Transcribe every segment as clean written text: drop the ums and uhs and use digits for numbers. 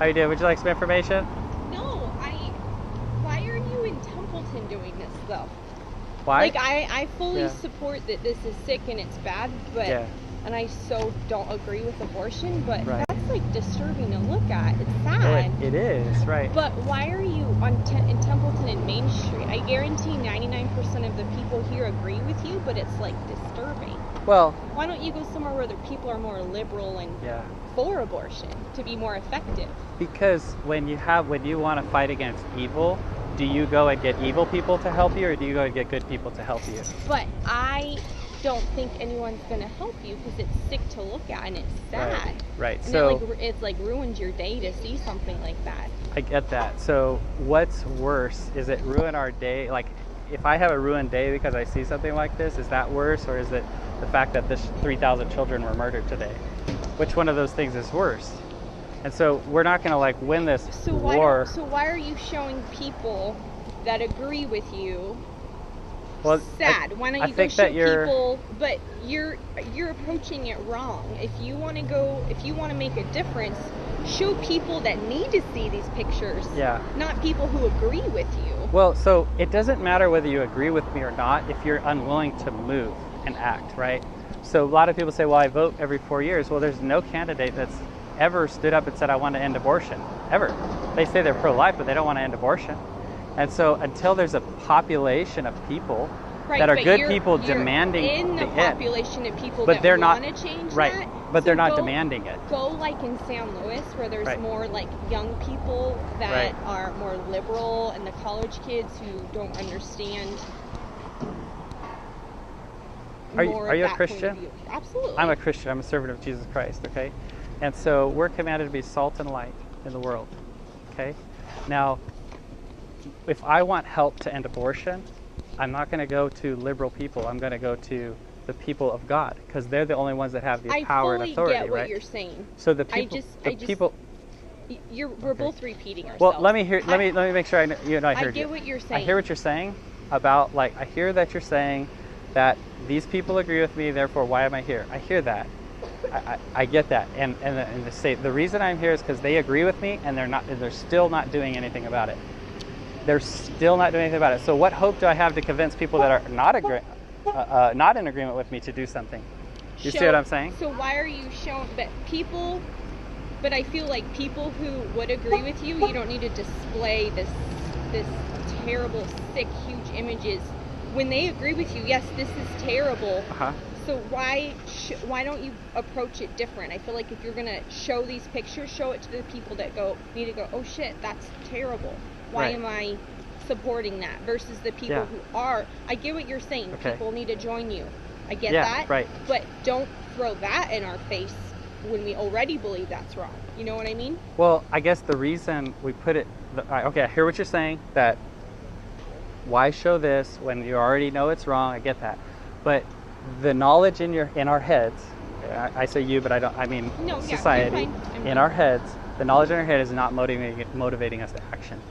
How you doing? Would you like some information? No, why are you in Templeton doing this though? Why? Like I fully support that this is sick and it's bad, but and I so don't agree with abortion, but that's like disturbing to look at. It's sad. It is, right. But why are you in Templeton and Main Street? I guarantee 99% of the people here agree with you, but it's like disturbing. Well, why don't you go somewhere where the people are more liberal and for abortion to be more effective? Because when you want to fight against evil, do you go and get evil people to help you, or do you go and get good people to help you? But I don't think anyone's going to help you because it's sick to look at and it's sad. Right. And so it like ruins your day to see something like that. I get that. So what's worse? Is it ruin our day? Like, if I have a ruined day because I see something like this, is that worse, or is it the fact that this 3,000 children were murdered today? Which one of those things is worse? And so we're not going to like win this war. So why are you showing people that agree with you? Well, sad. Why don't you go show people? But you're approaching it wrong. If you want to make a difference, show people that need to see these pictures. Not people who agree with you. Well, so it doesn't matter whether you agree with me or not if you're unwilling to move and act, right? So a lot of people say, well, I vote every 4 years. Well, there's no candidate that's ever stood up and said, I want to end abortion, ever. They say they're pro-life, but they don't want to end abortion. And so until there's a population of people that are good people demanding in the population of people but that want to change that, but they're not demanding it. Go like in San Luis where there's more like young people that are more liberal, and the college kids who don't understand. Are you a Christian? Absolutely. I'm a Christian. I'm a servant of Jesus Christ, okay? And so we're commanded to be salt and light in the world, okay? Now, if I want help to end abortion, I'm not going to go to liberal people. I'm going to go to the people of God, because they're the only ones that have the power and authority, I get what right? you're saying. So the people, we're both repeating ourselves. Well, let me make sure I heard you. I get what you're saying. I hear what you're saying about, like, I hear that you're saying that these people agree with me, therefore why am I here? I hear that. I get that, and the reason I'm here is because they agree with me, and they're still not doing anything about it. They're still not doing anything about it. So what hope do I have to convince people that are not in agreement with me to do something? You see what I'm saying? So why are you showing that people? But I feel like people who would agree with you, you don't need to display this terrible, sick, huge images. When they agree with you, yes, this is terrible. So why don't you approach it different? I feel like if you're gonna show these pictures, show it to the people that need to go, oh shit, that's terrible. Why am I supporting that? Versus the people who are. I get what you're saying. People need to join you. I get that. But don't throw that in our face when we already believe that's wrong. You know what I mean? Well, I guess the reason we put it. Okay, I hear what you're saying. That why show this when you already know it's wrong? I get that. But the knowledge in our heads. I say you, but I mean society. In our heads, the knowledge in our head is not motivating us to action.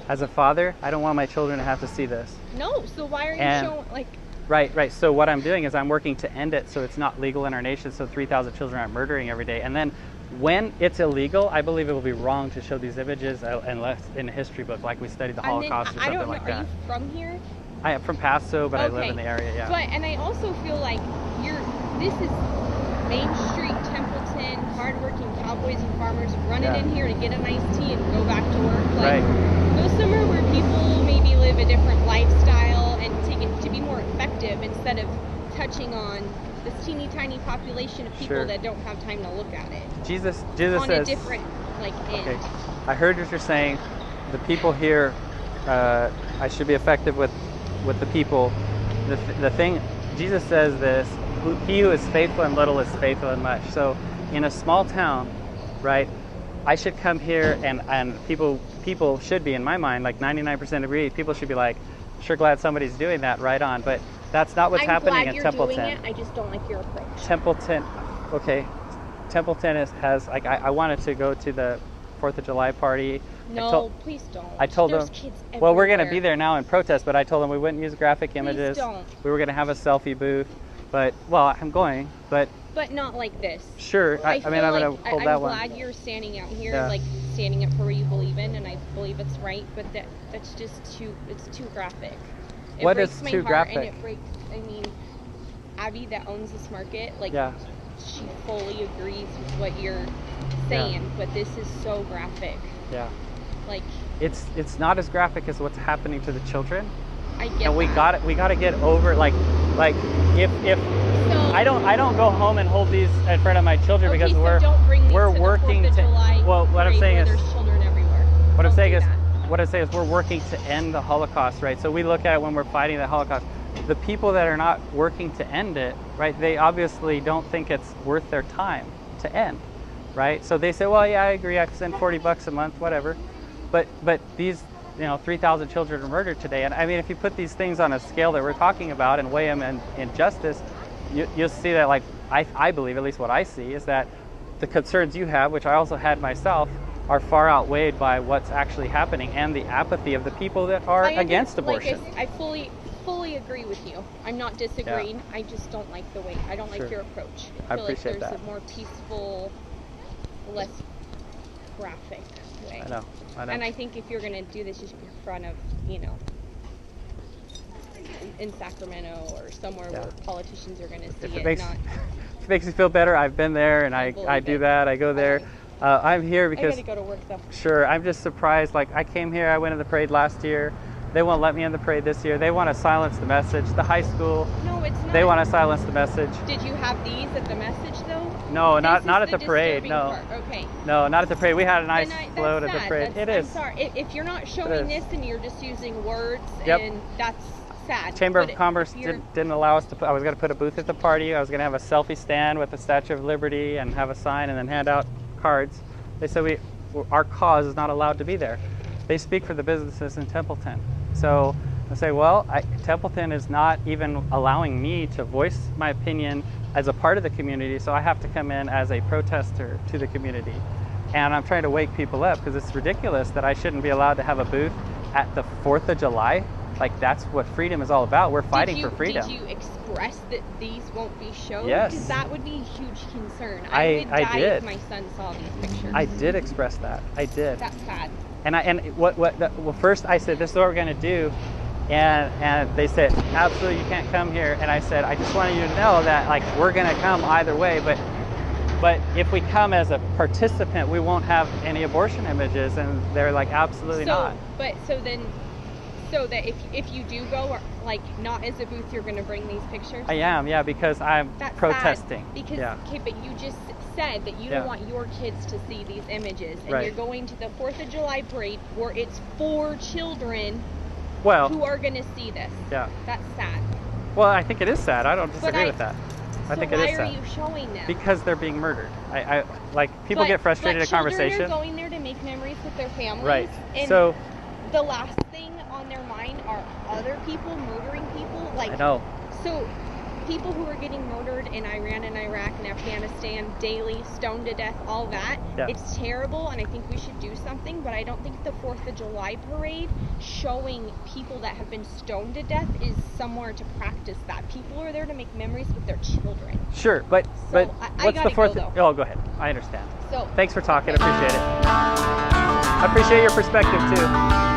As a father, I don't want my children to have to see this. No, so why are you showing, like... Right. So what I'm doing is I'm working to end it so it's not legal in our nation, so 3,000 children aren't murdering every day. And then when it's illegal, I believe it will be wrong to show these images unless in a history book, like we studied the Holocaust or something like that. Are you from here? I am from Paso, but I live in the area, And I also feel like this is Main Street, Templeton, hardworking cowboys and farmers running in here to get a nice tea and go back to work. Like, go somewhere where people maybe live a different lifestyle and take it to be more effective instead of touching on this teeny tiny population of people that don't have time to look at it. Jesus on says, a different end. I heard what you're saying. The people here, I should be effective with the people. The thing, Jesus says this. He who is faithful in little is faithful in much. So in a small town, right, I should come here and people should be, in my mind, like 99% agree, people should be like, sure glad somebody's doing that, right on. But that's not what's happening in Templeton. Doing it. I just don't like your approach. Templeton has like, I wanted to go to the 4th of July party. No, please don't. I told them, well, we're going to be there now in protest, but I told them we wouldn't use graphic images. Please don't. We were going to have a selfie booth. But, well, I'm going, but But not like this. Sure. I mean, I'm going to hold that one. I'm glad you're standing out here, Yeah. like standing up for what you believe in, and I believe it's right. But that's just it's too graphic. It What breaks is my too heart, graphic? And it breaks. I mean, Abby that owns this market, like Yeah. she fully agrees with what you're saying, but this is so graphic. Yeah. Like It's not as graphic as what's happening to the children. I get And we that. got to get over like if So, I don't go home and hold these in front of my children okay, because so don't bring these we're to the working 4th of to July well what I'm parade saying where is there's children everywhere. what I'm Don't saying do is that. what I'm saying is we're working to end the Holocaust, right? So we look at it when we're fighting the Holocaust. The people that are not working to end it, right? They obviously don't think it's worth their time to end, right? So they say, well, yeah, I agree. I send $40 a month, whatever. But these 3,000 children are murdered today. And I mean, if you put these things on a scale that we're talking about and weigh them in justice, you'll see that, like, I believe, at least what I see, is that the concerns you have, which I also had myself, are far outweighed by what's actually happening and the apathy of the people that are against abortion. Like I fully agree with you. I'm not disagreeing. Yeah. I just don't like the way. I don't like your approach. I feel appreciate like there's that. a more peaceful, less graphic way. I know. And I think if you're going to do this, you should be in front of, in Sacramento or somewhere where politicians are going to see it. If it makes me feel better, I've been there and I do that. I go there. I'm here because I got to go to work though. Sure. I'm just surprised. Like, I came here, I went in the parade last year. They won't let me in the parade this year. They want to silence the message. The high school. No, it's not. They want to silence the message. Did you have these at the message though? No, not at the parade. No. Part. Okay. No, not at the parade. We had a nice float at the parade. It is. I'm sorry. If you're not showing this and you're just using words, Yep. and that's sad. Chamber of Commerce didn't allow us to put. I was going to put a booth at the party. I was going to have a selfie stand with the Statue of Liberty and have a sign and then hand out cards. They said our cause is not allowed to be there. They speak for the businesses in Templeton. So I say, well, Templeton is not even allowing me to voice my opinion as a part of the community, so I have to come in as a protester to the community. And I'm trying to wake people up because it's ridiculous that I shouldn't be allowed to have a booth at the 4th of July. Like, that's what freedom is all about. We're fighting for freedom. Did you express that these won't be shown? Yes. Because that would be a huge concern. I would die did. if my son saw these pictures. I did express that. I did. That's sad. Well, first I said, this is what we're going to do. And they said, absolutely, you can't come here. And I said, I just wanted you to know that, like, we're going to come either way. But if we come as a participant, we won't have any abortion images. And they're like, absolutely not. But so that if you do go, like, not as a booth, you're going to bring these pictures? I am, yeah, because I'm That's protesting. Sad because, okay, but you just said that you don't want your kids to see these images. And you're going to the 4th of July parade where it's for children who are going to see this. Yeah. That's sad. Well, I think it is sad. I don't disagree with that. I think it is sad. Why are you showing them? Because they're being murdered. I like, people get frustrated at conversation. Children are going there to make memories with their families. Right. And so the last thing on their mind are other people murdering people. Like, I know. So people who are getting murdered in Iran and Iraq and Afghanistan daily, stoned to death, all that. Yeah. It's terrible, and I think we should do something, but I don't think the 4th of July parade showing people that have been stoned to death is somewhere to practice that. People are there to make memories with their children. Sure, but what's the 4th? Oh, go ahead. I understand. So thanks for talking. I appreciate it. I appreciate your perspective too.